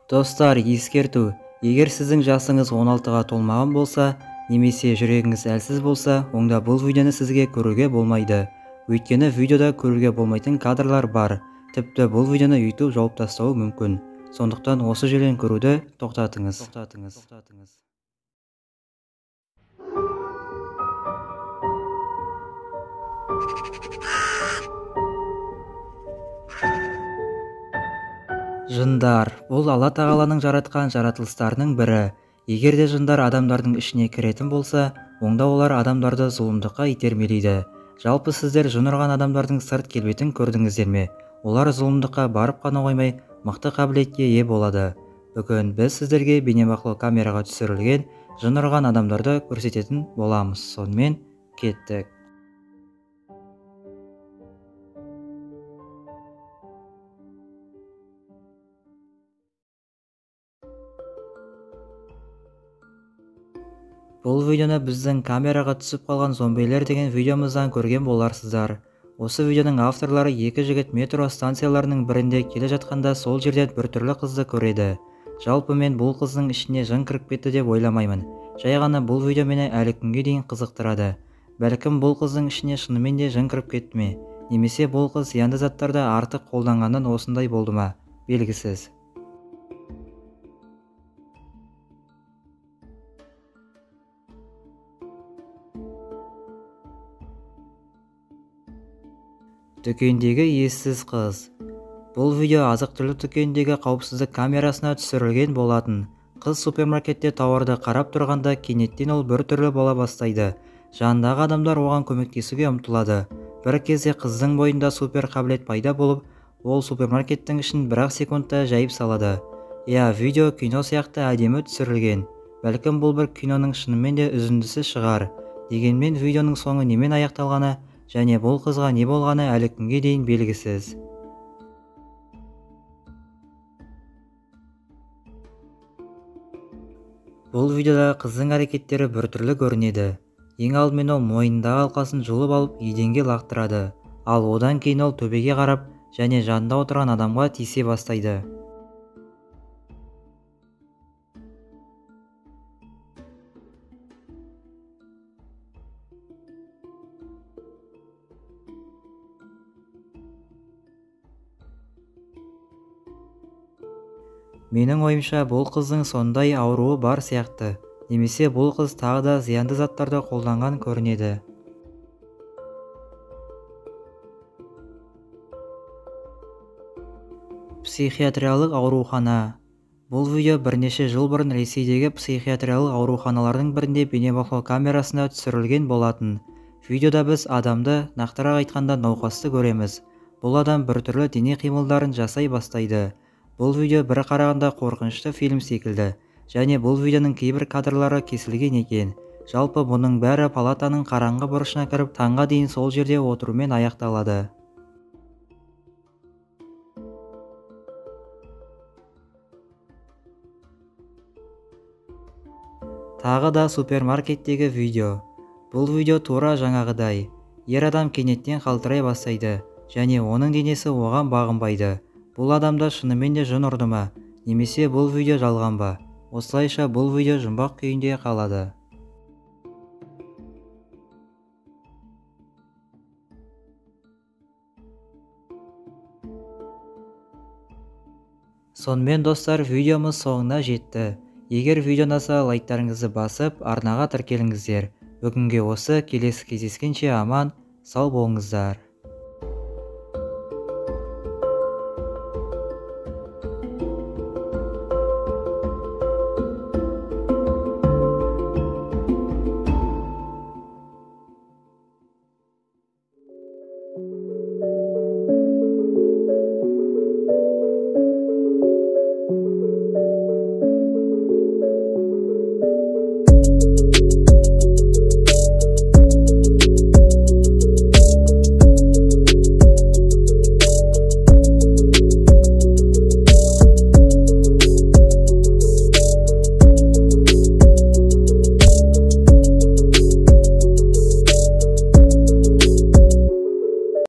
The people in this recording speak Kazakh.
Достар, ескерту. Егер сіздің жасыңыз 16-ға толмаған болса, немесе жүрегіңіз әлсіз болса, онда бұл видеоны сізге көруге болмайды. Өйткені видеода көруге болмайтын кадрлар бар. Тіпті бұл видеоны YouTube жауып тастауы мүмкін. Сондықтан осы жерден көруді тоқтатыңыз. Жындар. Бұл Алла тағаланың жаратқан жаратылыстарының бірі. Егер де жындар адамдардың ішіне кіретін болса, онда олар адамдарды зұлымдыққа итермелейді. Жалпы сіздер жын ұрған адамдардың сырт келбетін көрдіңіздер ме? Олар зұлымдыққа барып қана қоймай, мықты қабілетке ие болады. Бүгін біз сіздерге бейнебақылау камераға түсірілген жын ұрған адамдарды көрсететін боламыз. Сонымен кеттік. Бұл видеоны біздің камераға түсіп қалған зомбилер деген видеомыздан көрген боларсыздар. Осы видеоның авторлары екі жігіт метро станцияларының бірінде келе жатқанда сол жерден біртүрлі қызды көреді. Жалпы мен бұл қыздың ішіне жын кіріп кетті деп ойламаймын. Жай ғана бұл видео мені әлі күнге дейін қызықтырады. Бәлкім бұл қыздың ішіне шынымен де жын кіріп кетті ме? Немесе бұл қыз зиянды заттарды артық қолданғаннан осындай болды ма? Белгісіз. Дүкендегі ессіз қыз. Бұл видео азық-түлік дүкеніндегі қауіпсіздік камерасына түсірілген болатын. Қыз супермаркетте тауарды қарап тұрғанда кенеттен ол біртүрлі бола бастайды. Жанындағы адамдар оған көмектесуге ұмтылады. Бір кезде қыздың бойында супер қабілет пайда болып, ол супермаркеттің ішін бір-ақ секундта жайып салады. Видео кино сияқты әдемі түсірілген. Бәлкім бұл бір киноның шынымен де үзіндісі шығар. Дегенмен видеоның соңы немен аяқталғаны және бұл қызға не болғаны әлі күнге дейін белгісіз. Бұл видеода қыздың әрекеттері біртүрлі көрінеді. Ең алдымен ол мойнындағы алқасын жұлып алып еденге лақтырады. Ал одан кейін ол төбеге қарап және жанында отырған адамға тиісе бастайды. Менің ойымша бұл қыздың сондай ауруы бар сияқты. Немесе бұл қыз тағы да зиянды заттарды қолданған көрінеді. Психиатриялық аурухана. Бұл видео бірнеше жыл бұрын Ресейдегі психиатриялық ауруханалардың бірінде бейнебақылау камерасында түсірілген болатын. Видеода біз адамды, нақтырақ айтқанда науқасты көреміз. Бұл адам біртүрлі дене қимылдарын жасай бастайды. Бұл видео бір қарағанда қорқынышты фильм секілді, және бұл видеоның кейбір кадрлары кесілген екен. Жалпы бұның бәрі палатаның қараңғы бұрышына кіріп, таңға дейін сол жерде отырумен аяқталады. Тағы да супермаркеттегі видео. Бұл видео тура жаңағыдай. Ер адам кенеттен қалтырай бастайды, және оның денесі оған бағынбайды. Бұл адамда шынымен де жын ұрды ма? Немесе бұл видео жалған ба? Осылайша бұл видео жұмбақ күйінде қалады. Сонымен достар, видеомыз соңына жетті. Егер видео ұнаса, лайктарыңызды басып, арнаға тіркеліңіздер. Бүгінге осы, келесі кездескенше аман, сау болыңыздар.